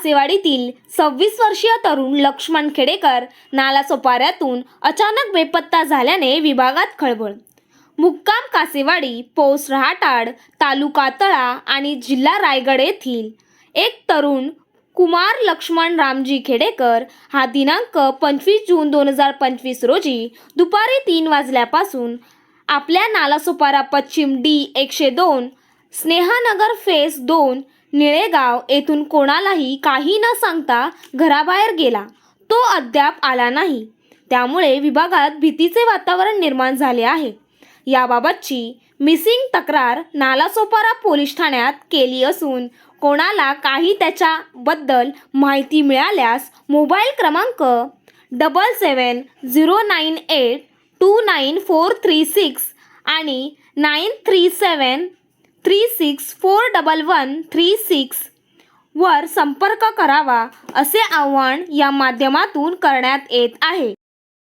कासेवाडीतील 26 वर्षीय तरुण लक्ष्मण खेडेकर नालासोपाऱ्यातून अचानक बेपत्ता झाल्याने विभागात खळबळ। मुक्काम कासेवाडी, पोस्ट रहाटाड, तालुका तळा आणि जिल्हा रायगड येथील एक तरुण कुमार लक्ष्मण रामजी खेडेकर हा दिनांक 25 जून 2025 रोजी दुपारी 3 वाजल्यापासून आपल्या नालासोपारा पश्चिम D102 स्नेहानगर फेस 2 निळेगाव येथून कोणालाही काही न सांगता घराबाहेर गेला। तो अद्याप आला नाही, त्यामुळे विभागात भीतीचे वातावरण निर्माण झाले आहे। याबाबतची मिसिंग तक्रार नालासोपारा पोलीस ठाण्यात केली असून कोणाला काही त्याच्याबद्दल माहिती मिळाल्यास मोबाईल क्रमांक 7709829436 आणि 9373641136 वर संपर्क करावा असे आवाहन या माध्यमातून करण्यात येत आहे।